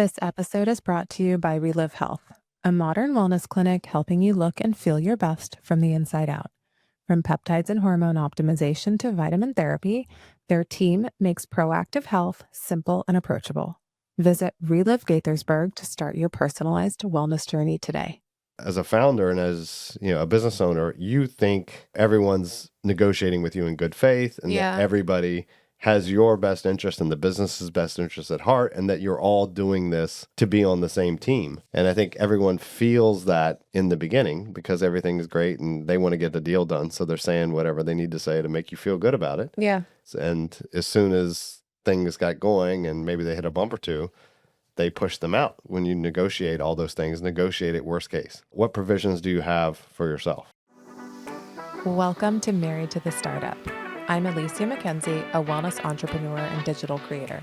This episode is brought to you by Relive Health, a modern wellness clinic helping you look and feel your best from the inside out. From peptides and hormone optimization to vitamin therapy, their team makes proactive health simple and approachable. Visit Relive Gaithersburg to start your personalized wellness journey today. As a founder and as a business owner, you think everyone's negotiating with you in good faith and that everybody has your best interest and the business's best interest at heart, and that you're all doing this to be on the same team. And I think everyone feels that in the beginning because everything is great and they want to get the deal done. So they're saying whatever they need to say to make you feel good about it. Yeah. And as soon as things got going and maybe they hit a bump or two, they push them out. When you negotiate all those things, negotiate it worst case. What provisions do you have for yourself? Welcome to Married to the Startup. I'm Alicia Mackenzie, a wellness entrepreneur and digital creator.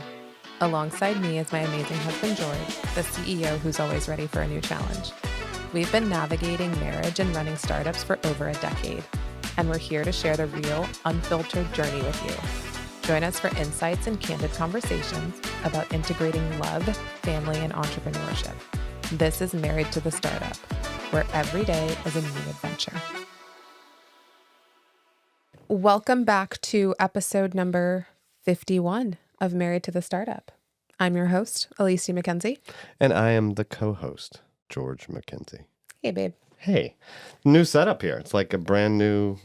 Alongside me is my amazing husband, George, the CEO who's always ready for a new challenge. We've been navigating marriage and running startups for over a decade, and we're here to share the real, unfiltered journey with you. Join us for insights and candid conversations about integrating love, family, and entrepreneurship. This is Married to the Startup, where every day is a new adventure. Welcome back to episode number 51 of Married to the Startup. I'm your host, Alicia Mackenzie. And I am the co-host, George Mackenzie. Hey, babe. Hey, new setup here. It's like a brand new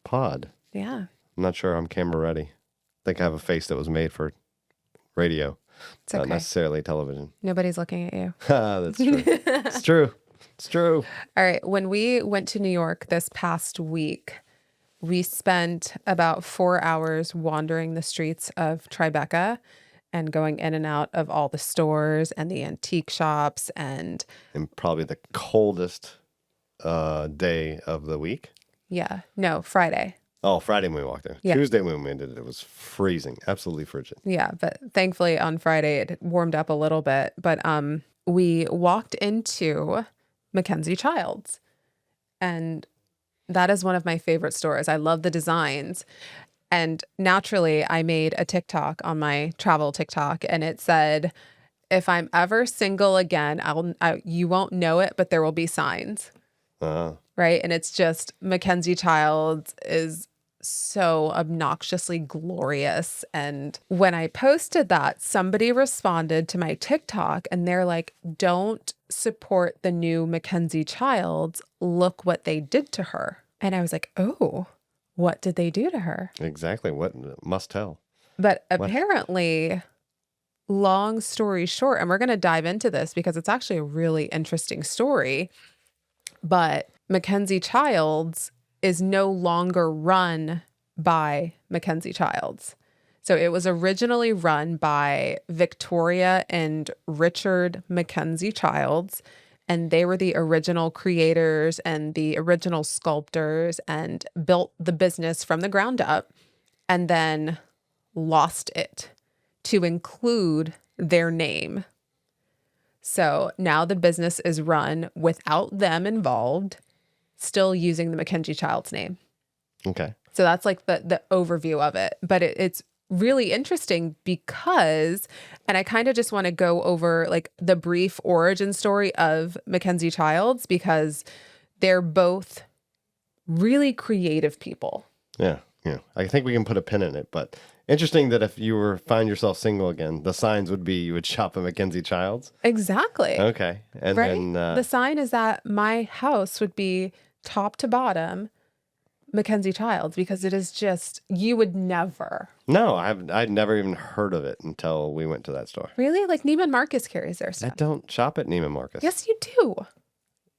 pod. Yeah. I'm not sure I'm camera ready. I think I have a face that was made for radio, It's okay. not necessarily television. Nobody's looking at you. That's true. It's true. It's true. All right. When we went to New York this past week, we spent about 4 hours wandering the streets of Tribeca and going in and out of all the stores and the antique shops and probably the coldest day of the week. Yeah. No, Friday. Oh, Friday when we walked there. Yeah. Tuesday when we did it, it was freezing, absolutely frigid. Yeah, but thankfully on Friday it warmed up a little bit. But we walked into Mackenzie-Childs, and that is one of my favorite stores. I love the designs. And naturally, I made a TikTok on my travel TikTok, and it said, if I'm ever single again, you won't know it, but there will be signs. Right? And it's just Mackenzie-Childs is so obnoxiously glorious. And when I posted that, somebody responded to my TikTok and they're like, don't support the new Mackenzie-Childs. Look what they did to her. And I was like, oh, what did they do to her? Exactly. What must tell. But apparently, long story short, and we're going to dive into this because it's actually a really interesting story, but Mackenzie-Childs is no longer run by Mackenzie-Childs. So it was originally run by Victoria and Richard Mackenzie-Childs, and they were the original creators and the original sculptors and built the business from the ground up and then lost it to include their name. So now the business is run without them involved, still using the Mackenzie-Childs name. Okay. So that's like the overview of it. But it's really interesting because, and I kind of just want to go over like the brief origin story of Mackenzie-Childs because they're both really creative people. Yeah. Yeah. I think we can put a pin in it, but interesting that if you find yourself single again, the signs would be you would shop at Mackenzie-Childs. Exactly. Okay. And right? then the sign is that my house would be top to bottom Mackenzie-Childs because it is just, you would never. No, I'd never even heard of it until we went to that store. Really? Like Neiman Marcus carries their stuff. I don't shop at Neiman Marcus. Yes, you do.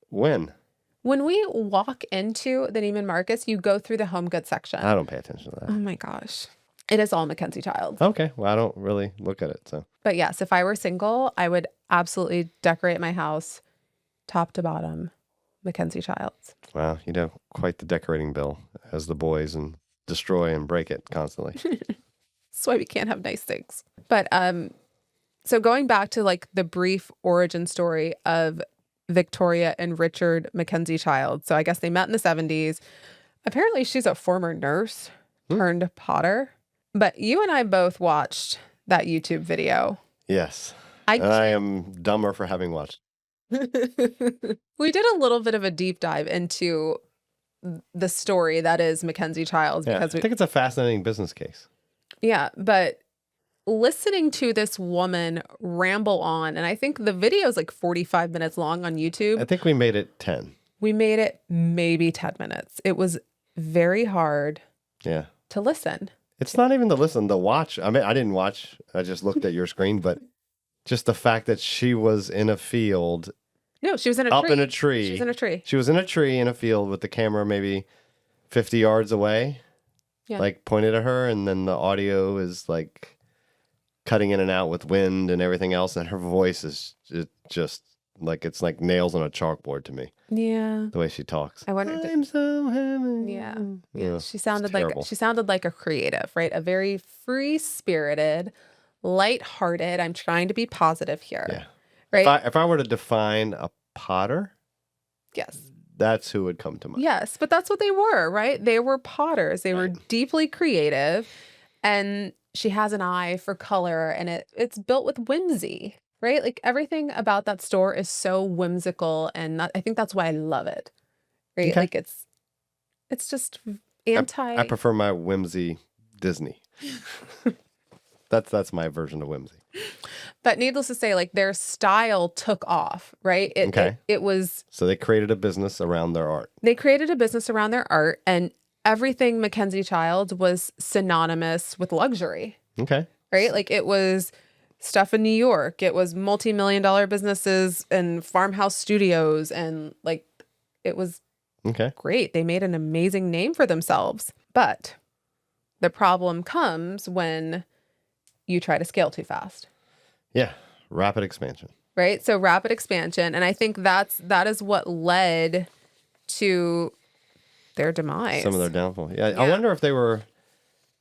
When? When we walk into the Neiman Marcus, you go through the home goods section. I don't pay attention to that. Oh my gosh. It is all Mackenzie-Childs. Okay. Well, I don't really look at it, so. But yes, if I were single, I would absolutely decorate my house top to bottom Mackenzie-Childs. Wow, you know, quite the decorating bill as the boys and destroy and break it constantly. That's why we can't have nice things. But so going back to like the brief origin story of Victoria and Richard Mackenzie-Childs. So I guess they met in the 70s. Apparently she's a former nurse turned potter. But you and I both watched that YouTube video. Yes. I am dumber for having watched. We did a little bit of a deep dive into the story that is Mackenzie-Childs. Yeah, Because I think it's a fascinating business case. Yeah, but listening to this woman ramble on, and I think the video is like 45 minutes long on YouTube. I think we made it 10. We made it maybe 10 minutes. It was very hard to listen. It's not even to listen, to watch. I mean, I didn't watch. I just looked at your screen, but just the fact that she was in a field. No, she was in a up tree. in a tree. She was in a tree. She was in a tree in a field with the camera maybe 50 yards away, like pointed at her. And then the audio is like cutting in and out with wind and everything else. And her voice is just like, it's like nails on a chalkboard to me. Yeah. The way she talks. I wonder. I'm so happy. Yeah. She sounded like a creative, right? A very free-spirited, lighthearted. I'm trying to be positive here. Yeah. Right? If I were to define a potter, yes, that's who would come to mind. Yes, but that's what they were, right? They were potters. They were deeply creative, and she has an eye for color, and it's built with whimsy, right? Like everything about that store is so whimsical, and I think that's why I love it, right? Okay. Like it's just anti. I prefer my whimsy Disney. That's my version of whimsy. But needless to say, like their style took off, right? It was. So they created a business around their art. They created a business around their art, and everything Mackenzie-Childs was synonymous with luxury. Okay. Right? Like it was stuff in New York. It was multi-million-dollar businesses and farmhouse studios, and like it was great. They made an amazing name for themselves. But the problem comes when you try to scale too fast. Yeah, rapid expansion. Right? So rapid expansion, and I think that is what led to their demise. Some of their downfall. Yeah, I wonder if they were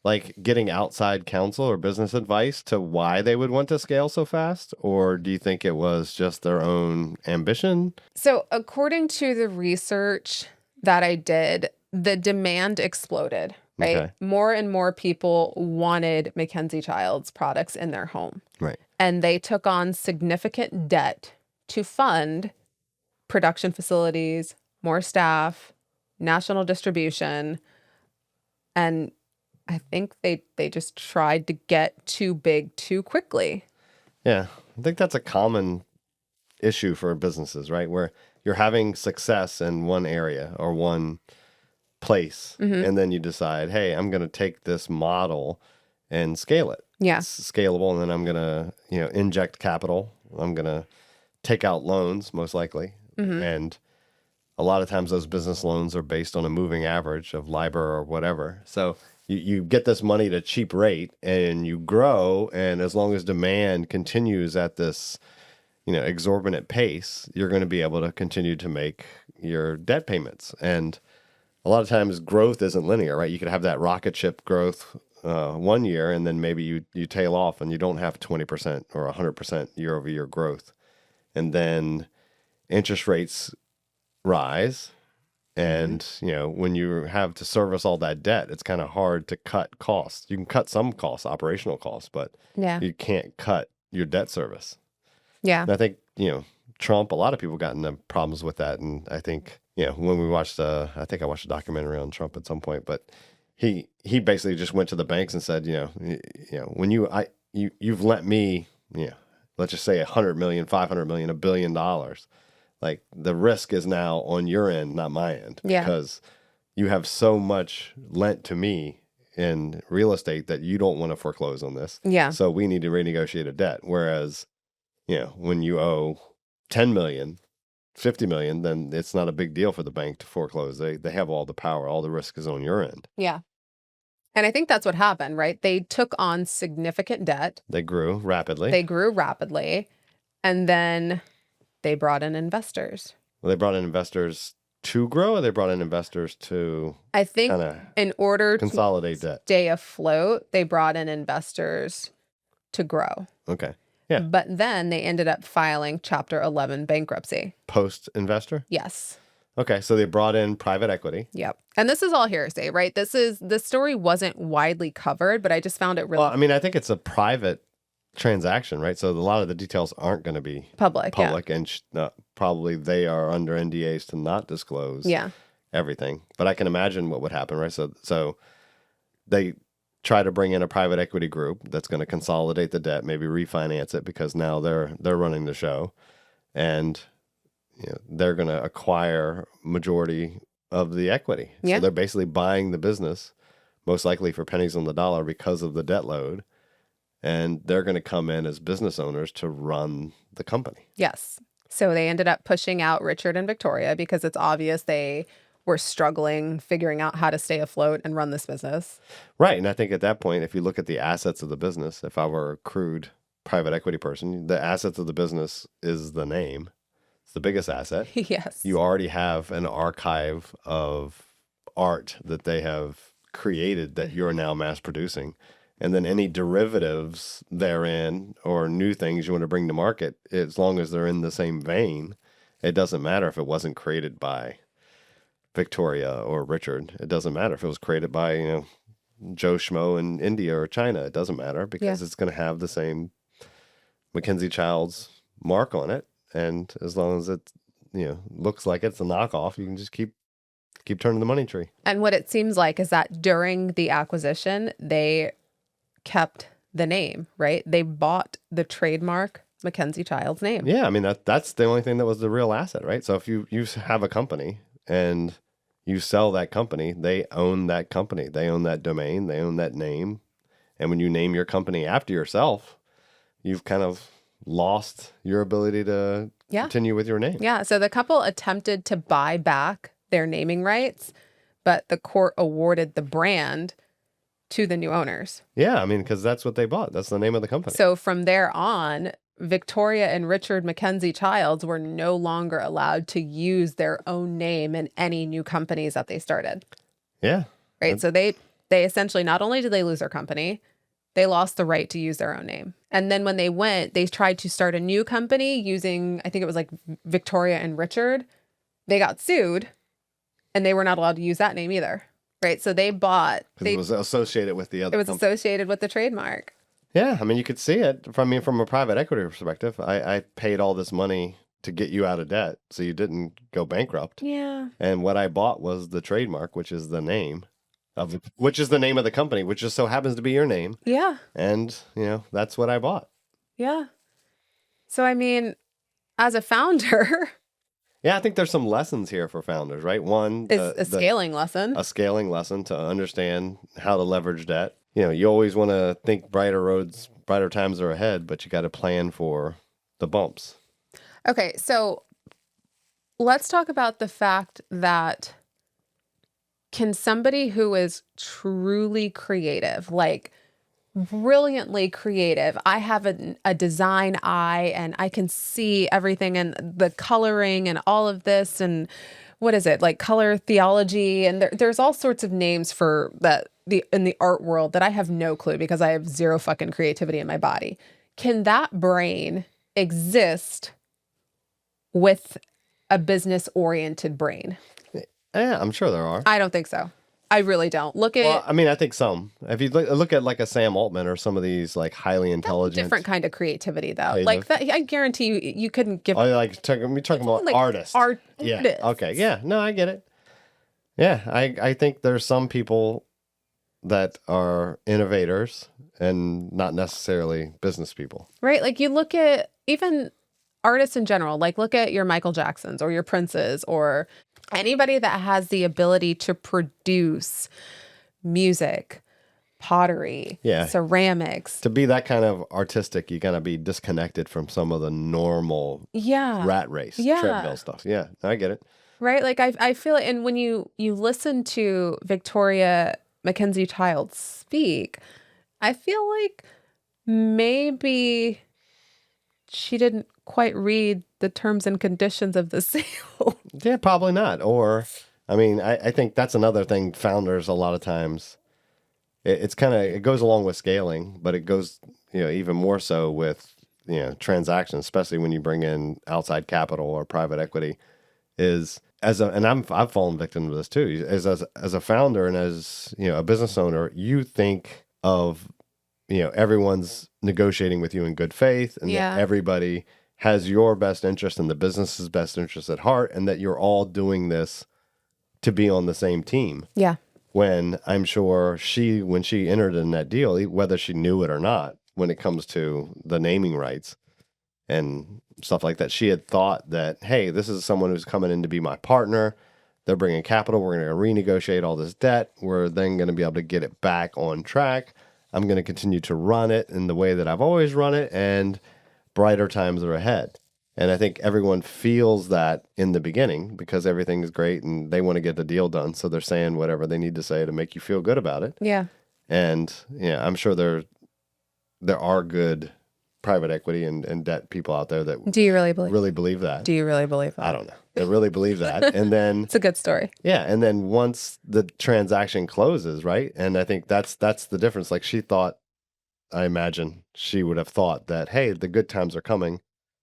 like getting outside counsel or business advice to why they would want to scale so fast, or do you think it was just their own ambition? So according to the research that I did, the demand exploded. Right. Okay. More and more people wanted Mackenzie-Childs products in their home. Right. And they took on significant debt to fund production facilities, more staff, national distribution. And I think they just tried to get too big too quickly. Yeah. I think that's a common issue for businesses, right? Where you're having success in one area or one place, and then you decide, hey, I'm going to take this model and scale it. Yeah. It's scalable, and then I'm going to, inject capital. I'm going to take out loans, most likely. And a lot of times those business loans are based on a moving average of LIBOR or whatever. So you get this money at a cheap rate and you grow, and as long as demand continues at this, exorbitant pace, you're going to be able to continue to make your debt payments. And a lot of times growth isn't linear, right? You could have that rocket ship growth 1 year, and then maybe you tail off and you don't have 20% or 100% year over year growth. And then interest rates rise. And, when you have to service all that debt, it's kind of hard to cut costs. You can cut some costs, operational costs, but you can't cut your debt service. Yeah. And I think, Trump, a lot of people got into problems with that. And I think, when we watched, I think I watched a documentary on Trump at some point, but he basically just went to the banks and said, when you've lent me, let's just say 100 million, 500 million, $1 billion, like the risk is now on your end, not my end, because you have so much lent to me in real estate that you don't want to foreclose on this. Yeah. So we need to renegotiate a debt. Whereas, when you owe 10 million, 50 million, then it's not a big deal for the bank to foreclose. They have all the power. All the risk is on your end. Yeah. And I think that's what happened, right? They took on significant debt. They grew rapidly. And then they brought in investors. Well, they brought in investors to grow, or they brought in investors to, I think, in order consolidate to debt. Stay afloat, they brought in investors to grow. Okay. Yeah. But then they ended up filing Chapter 11 bankruptcy. Post-investor? Yes. Okay, so they brought in private equity. Yep. And this is all hearsay, right? This story wasn't widely covered, but I just found it really... Well, I mean, I think it's a private transaction, right? So a lot of the details aren't going to be public, and probably they are under NDAs to not disclose everything. But I can imagine what would happen, right? So they try to bring in a private equity group that's going to consolidate the debt, maybe refinance it because now they're running the show, and they're going to acquire majority of the equity. So they're basically buying the business, most likely for pennies on the dollar because of the debt load. And they're going to come in as business owners to run the company. Yes. So they ended up pushing out Richard and Victoria because it's obvious they were struggling, figuring out how to stay afloat and run this business. Right. And I think at that point, if you look at the assets of the business, if I were a crude private equity person, the assets of the business is the name. It's the biggest asset. Yes. You already have an archive of art that they have created that you're now mass producing. And then any derivatives therein or new things you want to bring to market, as long as they're in the same vein, it doesn't matter if it wasn't created by Victoria or Richard. It doesn't matter if it was created by, Joe Schmo in India or China. It doesn't matter because it's going to have the same Mackenzie-Childs mark on it. And as long as it, looks like it's a knockoff, you can just keep turning the money tree. And what it seems like is that during the acquisition, they kept the name, right? They bought the trademark Mackenzie-Childs name. Yeah, I mean, that's the only thing that was the real asset, right? So if you have a company and you sell that company, they own that company. They own that domain. They own that name. And when you name your company after yourself, you've kind of lost your ability to continue with your name. Yeah, so the couple attempted to buy back their naming rights, but the court awarded the brand to the new owners. Yeah, I mean, because that's what they bought. That's the name of the company. So from there on, Victoria and Richard Mackenzie-Childs were no longer allowed to use their own name in any new companies that they started. Yeah. Right. So they essentially, not only did they lose their company, they lost the right to use their own name. And then when they tried to start a new company using, I think it was like Victoria and Richard, they got sued and they were not allowed to use that name either. Right. So they bought. It was associated with the other. It was associated with the trademark. Yeah. I mean, you could see it from a private equity perspective. I paid all this money to get you out of debt so you didn't go bankrupt. Yeah. And what I bought was the trademark, which is the name of the company, which just so happens to be your name. Yeah. And, that's what I bought. Yeah. So, I mean, as a founder. Yeah, I think there's some lessons here for founders, right? One is a scaling lesson. A scaling lesson to understand how to leverage debt. You always want to think brighter times are ahead, but you got to plan for the bumps. Okay, so let's talk about the fact that can somebody who is truly creative, like brilliantly creative, I have a design eye and I can see everything and the coloring and all of this and what is it, like color theology, and there's all sorts of names for that in the art world that I have no clue because I have zero fucking creativity in my body. Can that brain exist with a business-oriented brain? Yeah, I'm sure there are. I don't think so. I really don't. Well, I mean, I think some. If you look at like a Sam Altman or some of these like highly intelligent, different kind of creativity though. Like that, I guarantee you couldn't give. Oh, like we're talking about like artists. Yeah. Artists. Okay. Yeah. No, I get it. Yeah, I think there's some people that are innovators and not necessarily business people. Right. Like you look at even artists in general. Like look at your Michael Jacksons or your Princes or anybody that has the ability to produce music, pottery, ceramics. To be that kind of artistic, you gotta be disconnected from some of the normal rat race, treadmill stuff. Yeah, I get it. Right? Like I feel it. And when you listen to Victoria Mackenzie-Childs speak, I feel like maybe she didn't quite read the terms and conditions of the sale. Yeah, probably not. Or, I mean, I think that's another thing founders a lot of times, it goes along with scaling, but it goes, even more so with, transactions, especially when you bring in outside capital or private equity, I've fallen victim to this too. As a founder and as, a business owner, you think of everyone's negotiating with you in good faith, and that everybody has your best interest and the business's best interest at heart, and that you're all doing this to be on the same team. Yeah. When I'm sure when she entered in that deal, whether she knew it or not, when it comes to the naming rights and stuff like that, she had thought that, hey, this is someone who's coming in to be my partner. They're bringing capital. We're going to renegotiate all this debt. We're then going to be able to get it back on track. I'm going to continue to run it in the way that I've always run it, and brighter times are ahead. And I think everyone feels that in the beginning because everything is great and they want to get the deal done. So they're saying whatever they need to say to make you feel good about it. Yeah. And I'm sure there are good private equity and debt people out there that do you really believe that. Do you really believe that? I don't know. They really believe that. And then it's a good story. Yeah. And then once the transaction closes, right? And I think that's the difference. Like she thought, I imagine she would have thought that, hey, the good times are coming.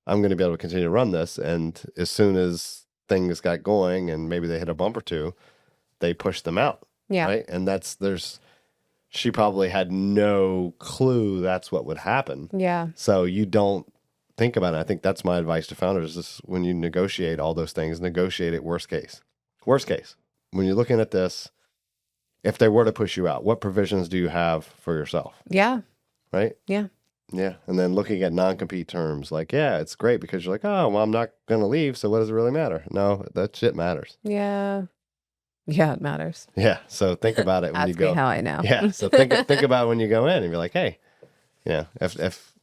I'm going to be able to continue to run this. And as soon as things got going and maybe they hit a bump or two, they pushed them out. Yeah. Right. And she probably had no clue that's what would happen. Yeah. So you don't think about it. I think that's my advice to founders is when you negotiate all those things, negotiate it worst case. Worst case. When you're looking at this, if they were to push you out, what provisions do you have for yourself? Yeah. Right? Yeah. Yeah. And then looking at non-compete terms, like, yeah, it's great because you're like, oh, well, I'm not going to leave. So what does it really matter? No, that shit matters. Yeah. Yeah, it matters. Yeah. So think about it when you go. Ask me how I know. Yeah. So think about it when you go in and be like, hey, if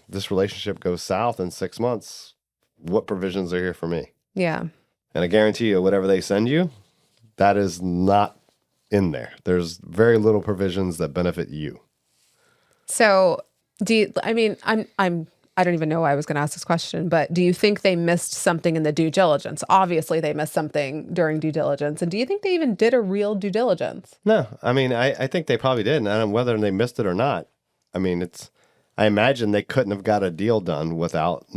this relationship goes south in 6 months, what provisions are here for me? Yeah. And I guarantee you, whatever they send you, that is not in there. There's very little provisions that benefit you. So I don't even know why I was going to ask this question, but do you think they missed something in the due diligence? Obviously, they missed something during due diligence. And do you think they even did a real due diligence? No. I mean, I think they probably did. And I don't know whether they missed it or not. I mean, I imagine they couldn't have got a deal done without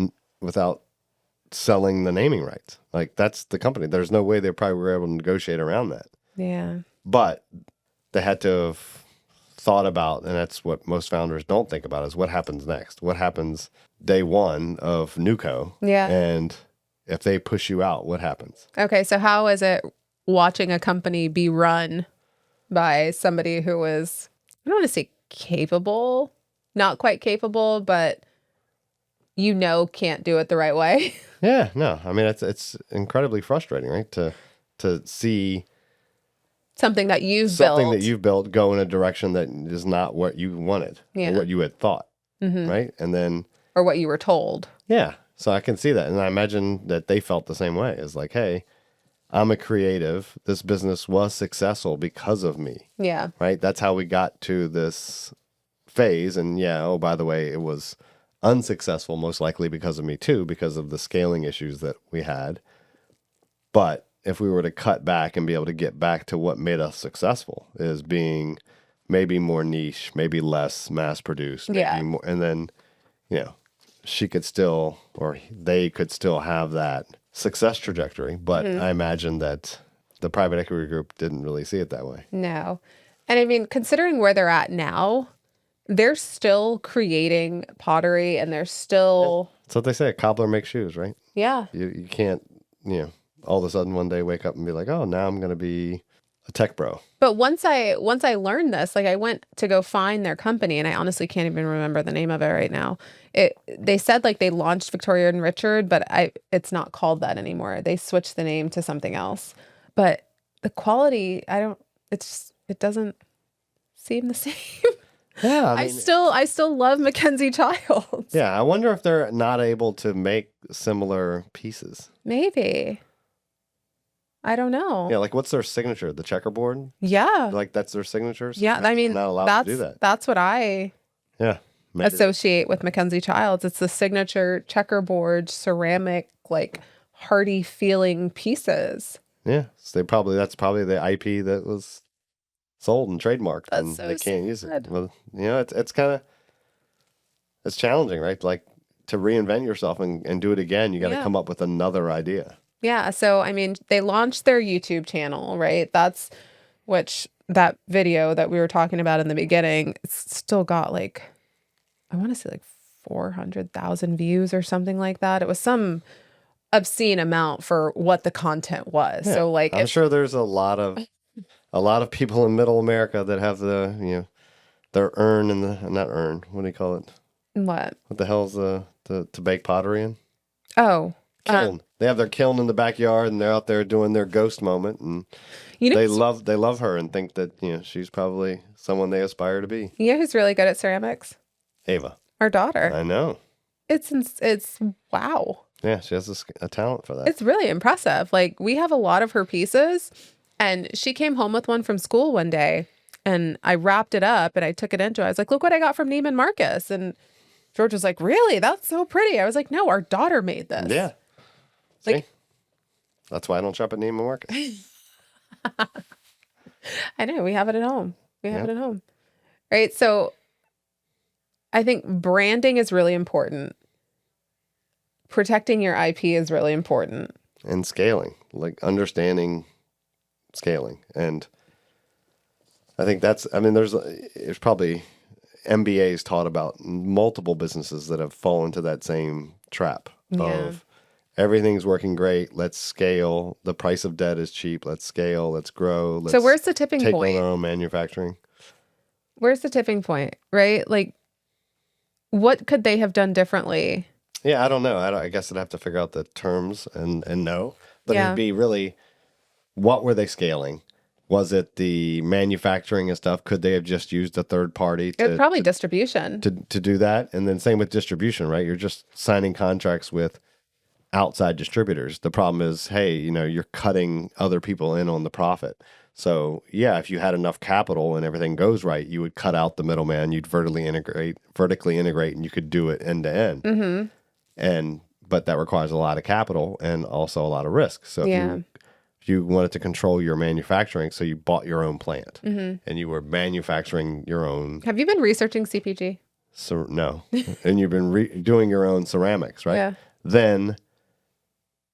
selling the naming rights. Like, that's the company. There's no way they probably were able to negotiate around that. Yeah. But they had to have thought about, and that's what most founders don't think about, is what happens next. What happens day one of NewCo? Yeah. And if they push you out, what happens? Okay, so how is it watching a company be run by somebody who is, I don't want to say capable, not quite capable, but can't do it the right way? Yeah, no. I mean, it's incredibly frustrating, right? To see something that you've built go in a direction that is not what you wanted, or what you had thought, right? And then, or what you were told. Yeah. So I can see that. And I imagine that they felt the same way. It's like, hey, I'm a creative. This business was successful because of me. Yeah. Right? That's how we got to this phase. And by the way, it was unsuccessful, most likely because of me too, because of the scaling issues that we had. But if we were to cut back and be able to get back to what made us successful, is being maybe more niche, maybe less mass produced, maybe more, and then, she could still, or they could still have that success trajectory. But I imagine that the private equity group didn't really see it that way. No. And I mean, considering where they're at now, they're still creating pottery and they're still... That's what they say. A cobbler makes shoes, right? Yeah. You can't, all of a sudden one day wake up and be like, oh, now I'm going to be a tech bro. But once I learned this, like I went to go find their company and I honestly can't even remember the name of it right now. They said like they launched Victoria and Richard, but it's not called that anymore. They switched the name to something else. But the quality, it doesn't seem the same. Yeah, I still love Mackenzie-Childs. Yeah, I wonder if they're not able to make similar pieces. Maybe. I don't know. Yeah, like what's their signature? The checkerboard? Yeah. Like that's their signatures? Yeah, I mean, not allowed to do that. That's what I associate with Mackenzie-Childs. It's the signature checkerboard ceramic, like hearty feeling pieces. Yeah, so that's probably the IP that was sold and trademarked, and they can't use it. Well, it's kind of, it's challenging, right? Like to reinvent yourself and do it again, you got to come up with another idea. Yeah. So, I mean, they launched their YouTube channel, right? Which that video that we were talking about in the beginning, it's still got like, I want to say like 400,000 views or something like that. It was some obscene amount for what the content was. Yeah. So like, I'm sure there's a lot of people in middle America that have their urn in the, not urn, what do you call it? What the hell's to bake pottery in? Oh, Kiln. They have their kiln in the backyard, and they're out there doing their ghost moment, and they love her and think that she's probably someone they aspire to be. You know who's really good at ceramics? Ava, our daughter. I know. It's wow. Yeah, she has a talent for that. It's really impressive. Like, we have a lot of her pieces, and she came home with one from school one day, and I wrapped it up and I took it into. I was like, "Look what I got from Neiman Marcus," and George was like, "Really? That's so pretty." I was like, "No, our daughter made this." Yeah. Like, see? That's why I don't shop at Neiman Marcus. I know. We have it at home. Right? So I think branding is really important. Protecting your IP is really important. And scaling, like understanding scaling. And I think there's probably MBAs taught about multiple businesses that have fallen into that same trap of everything's working great. Let's scale. The price of debt is cheap. Let's scale. Let's grow. So where's the tipping point? Take on our own manufacturing. Where's the tipping point, right? Like, what could they have done differently? Yeah, I don't know. I guess I'd have to figure out the terms and know. But it'd be really, what were they scaling? Was it the manufacturing and stuff? Could they have just used a third party? It's probably distribution. To do that. And then same with distribution, right? You're just signing contracts with outside distributors. The problem is, hey, you're cutting other people in on the profit. So yeah, if you had enough capital and everything goes right, you would cut out the middleman. You'd vertically integrate, and you could do it end to end. Mm-hmm. But that requires a lot of capital and also a lot of risk. So if you wanted to control your manufacturing, so you bought your own plant and you were manufacturing your own. Have you been researching CPG? So no, and you've been doing your own ceramics, right? Yeah. Then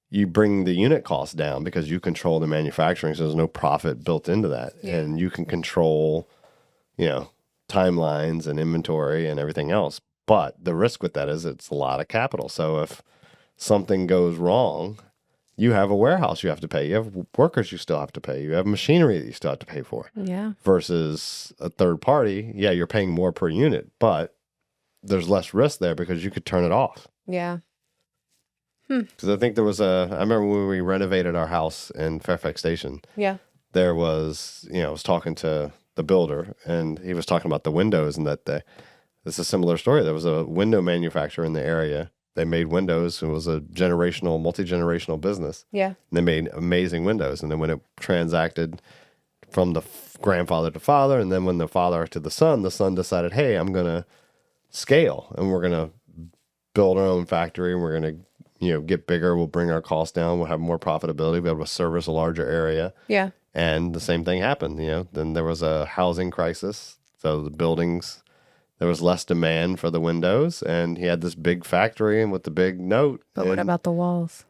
you bring the unit cost down because you control the manufacturing, so there's no profit built into that, and you can control, timelines and inventory and everything else. But the risk with that is it's a lot of capital. So if something goes wrong, you have a warehouse you have to pay. You have workers you still have to pay. You have machinery that you still have to pay for. Yeah. Versus a third party, you're paying more per unit, but there's less risk there because you could turn it off. Yeah. Because I think there was I remember when we renovated our house in Fairfax Station. Yeah. There was, I was talking to the builder, and he was talking about the windows, and that it's a similar story. There was a window manufacturer in the area. They made windows. It was a multi-generational business. Yeah. And they made amazing windows. And then when it transacted from the grandfather to father, and then when the father to the son decided, hey, I'm going to scale, and we're going to build our own factory, and we're going to get bigger. We'll bring our costs down. We'll have more profitability. Be able to service a larger area. Yeah. And the same thing happened. Then there was a housing crisis. So the buildings, there was less demand for the windows, and he had this big factory and with the big note. But what about the walls?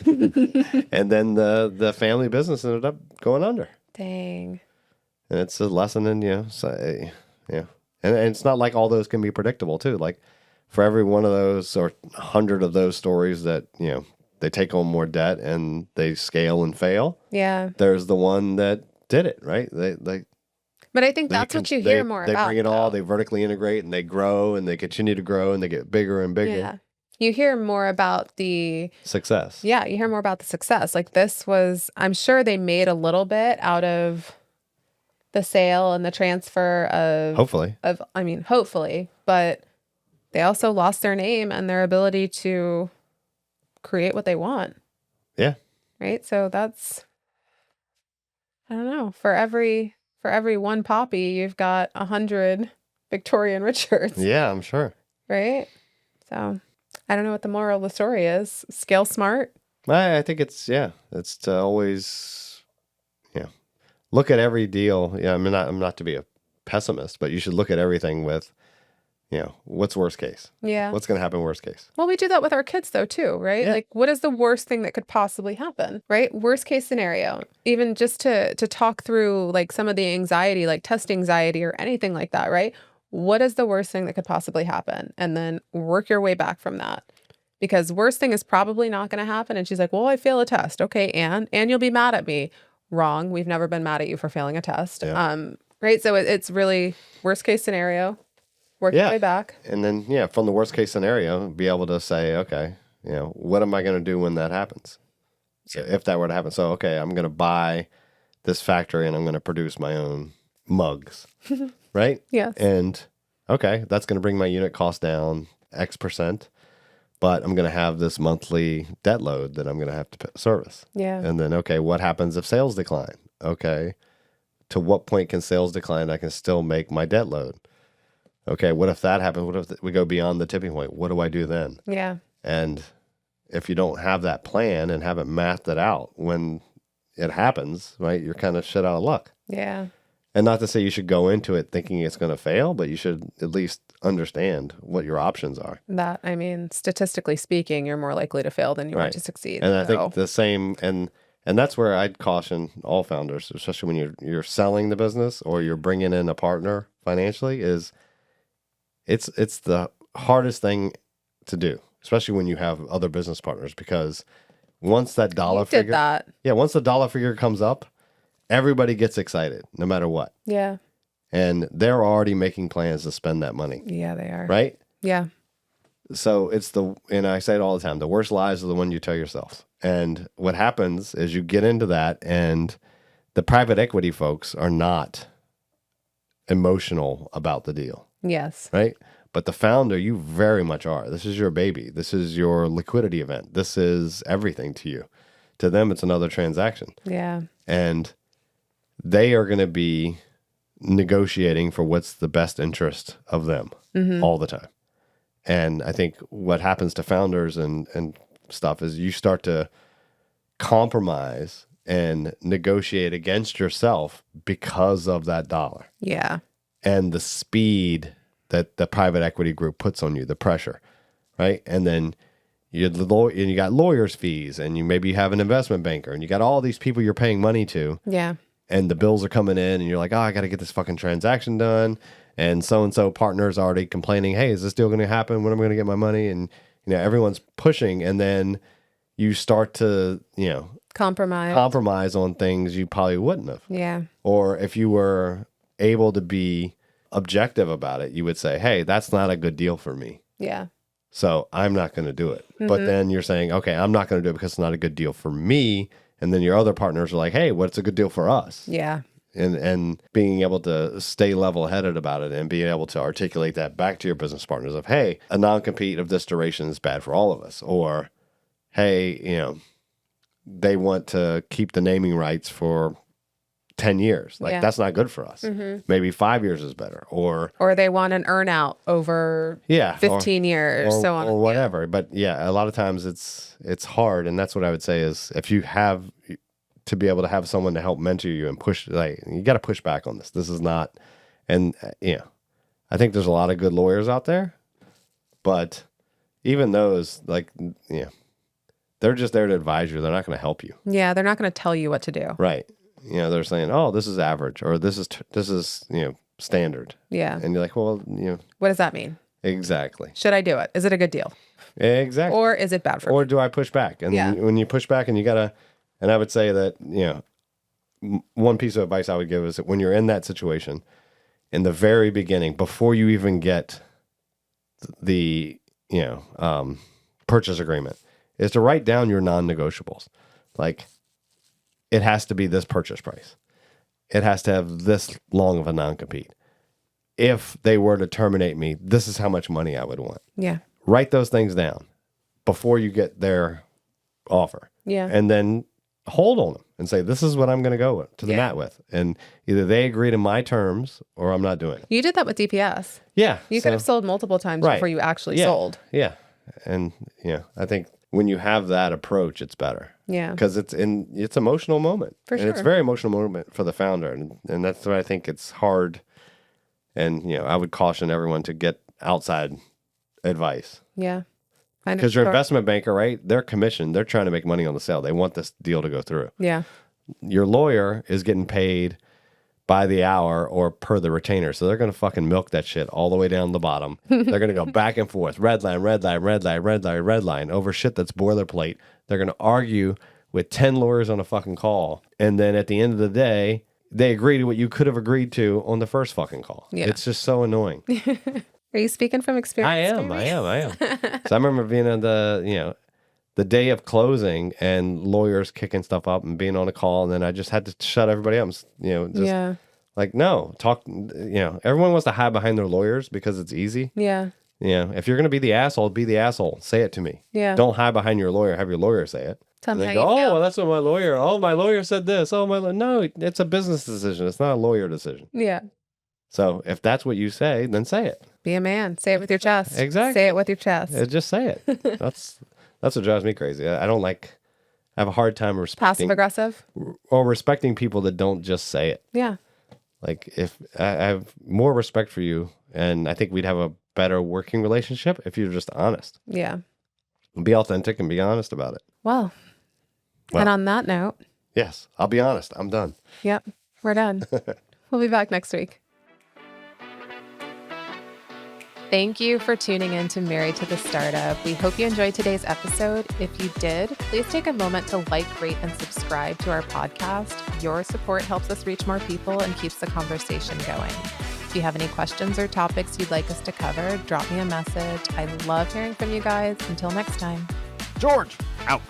And then the family business ended up going under. Dang. And it's a lesson in and it's not like all those can be predictable too. Like, for every one of those or 100 of those stories that, they take on more debt and they scale and fail. Yeah. There's the one that did it, right? But I think that's what you hear more about. They bring it all, they vertically integrate, and they grow, and they continue to grow, and they get bigger and bigger. Yeah. You hear more about the success. Yeah, you hear more about the success. Like, this was, I'm sure they made a little bit out of the sale and the transfer of hopefully, but they also lost their name and their ability to create what they want. Yeah. Right? So that's, I don't know, for every one Poppy, you've got 100 Victoria Richards. Yeah, I'm sure. Right? So I don't know what the moral of the story is. Scale smart. I think it's to always, look at every deal. Yeah, I'm not to be a pessimist, but you should look at everything with, what's worst case? Yeah. What's going to happen worst case? Well, we do that with our kids though too, right? Yeah. Like what is the worst thing that could possibly happen, right? Worst case scenario. Even just to talk through like some of the anxiety, like test anxiety or anything like that, right? What is the worst thing that could possibly happen? And then work your way back from that. Because worst thing is probably not going to happen. And she's like, well, I fail a test. Okay, and you'll be mad at me. Wrong. We've never been mad at you for failing a test. Yeah. Right. So it's really worst case scenario. Work your way back. And then, from the worst case scenario, be able to say, okay, what am I going to do when that happens? So if that were to happen. So, okay, I'm going to buy this factory and I'm going to produce my own mugs, right? Yes. And, okay, that's going to bring my unit cost down X%, but I'm going to have this monthly debt load that I'm going to have to service. Yeah. And then, okay, what happens if sales decline? Okay, to what point can sales decline? I can still make my debt load. Okay, what if that happens? What if we go beyond the tipping point? What do I do then? Yeah. And if you don't have that plan and haven't mapped it out when it happens, right, you're kind of shit out of luck. Yeah. And not to say you should go into it thinking it's going to fail, but you should at least understand what your options are. That, I mean, statistically speaking, you're more likely to fail than you are to succeed. And I think the same, and that's where I'd caution all founders, especially when you're selling the business or you're bringing in a partner financially, is it's the hardest thing to do, especially when you have other business partners, because once that dollar figure, once the dollar figure comes up, everybody gets excited no matter what. Yeah. And they're already making plans to spend that money. Yeah, they are. Right? Yeah. So and I say it all the time, the worst lies are the one you tell yourself. And what happens is you get into that, and the private equity folks are not emotional about the deal. Yes. Right? But the founder, you very much are. This is your baby. This is your liquidity event. This is everything to you. To them, it's another transaction. Yeah. And they are going to be negotiating for what's the best interest of them all the time. And I think what happens to founders and stuff is you start to compromise and negotiate against yourself because of that dollar. Yeah. And the speed that the private equity group puts on you, the pressure, right? And then you got lawyers' fees, and maybe have an investment banker, and you got all these people you're paying money to. Yeah. And the bills are coming in, and you're like, oh, I got to get this fucking transaction done. And so partner's already complaining, hey, is this deal going to happen? When am I going to get my money? And, everyone's pushing, and then you start to, compromise on things you probably wouldn't have. Yeah. Or if you were able to be objective about it, you would say, hey, that's not a good deal for me. Yeah. So I'm not going to do it. But then you're saying, okay, I'm not going to do it because it's not a good deal for me. And then your other partners are like, hey, what's a good deal for us? Yeah. And being able to stay level-headed about it and being able to articulate that back to your business partners of, hey, a non-compete of this duration is bad for all of us. Or, hey, they want to keep the naming rights for 10 years. Like, that's not good for us. Maybe 5 years is better. Or they want an earn out over 15 years, so on. Or whatever. Yeah. But a lot of times it's hard. And that's what I would say is, if you have to be able to have someone to help mentor you and push, you got to push back on this. This is not, and I think there's a lot of good lawyers out there, but even those, they're just there to advise you. They're not going to help you. Yeah. They're not going to tell you what to do. Right. They're saying, oh, this is average, or this is standard. Yeah. And you're like, well, what does that mean? Exactly. Should I do it? Is it a good deal? Exactly. Or is it bad for me? Or do I push back? And when you push back, and you gotta, and I would say that, one piece of advice I would give is that when you're in that situation, in the very beginning, before you even get the, purchase agreement, is to write down your non-negotiables. Like, it has to be this purchase price. It has to have this long of a non-compete. If they were to terminate me, this is how much money I would want. Yeah. Write those things down before you get their offer. Yeah. And then hold on them and say, this is what I'm going to go to the mat with. And either they agree to my terms or I'm not doing it. You did that with DPS. Yeah. You could have sold multiple times before you actually sold. Yeah. And I think when you have that approach, it's better. Yeah. Because it's emotional moment. For sure. And it's a very emotional moment for the founder. And that's why I think it's hard. And, I would caution everyone to get outside advice. Yeah. Because your investment banker, right? They're commissioned. They're trying to make money on the sale. They want this deal to go through. Yeah. Your lawyer is getting paid by the hour or per the retainer. So they're going to fucking milk that shit all the way down the bottom. They're going to go back and forth. Red line, red line, red line, red line, red line over shit that's boilerplate. They're going to argue with 10 lawyers on a fucking call. And then at the end of the day, they agree to what you could have agreed to on the first fucking call. Yeah. It's just so annoying. Are you speaking from experience? I am. So I remember being on the day of closing and lawyers kicking stuff up and being on a call. And then I just had to shut everybody up. Like, no, talk, everyone wants to hide behind their lawyers because it's easy. Yeah. If you're going to be the asshole, be the asshole. Say it to me. Yeah. Don't hide behind your lawyer. Have your lawyer say it. Tell me how you go, you feel. well, that's what my lawyer said this. No, it's a business decision. It's not a lawyer decision. Yeah. So if that's what you say, then say it. Be a man. Say it with your chest. Exactly. Say it with your chest. Just say it. That's what drives me crazy. I don't I have a hard time respecting. Passive aggressive? Or respecting people that don't just say it. Yeah. If I have more respect for you, and I think we'd have a better working relationship if you're just honest. Yeah. Be authentic and be honest about it. Well, and on that note. Yes, I'll be honest. I'm done. Yep. We're done. We'll be back next week. Thank you for tuning in to Married to the Startup. We hope you enjoyed today's episode. If you did, please take a moment to like, rate, and subscribe to our podcast. Your support helps us reach more people and keeps the conversation going. If you have any questions or topics you'd like us to cover, drop me a message. I love hearing from you guys. Until next time. George, out.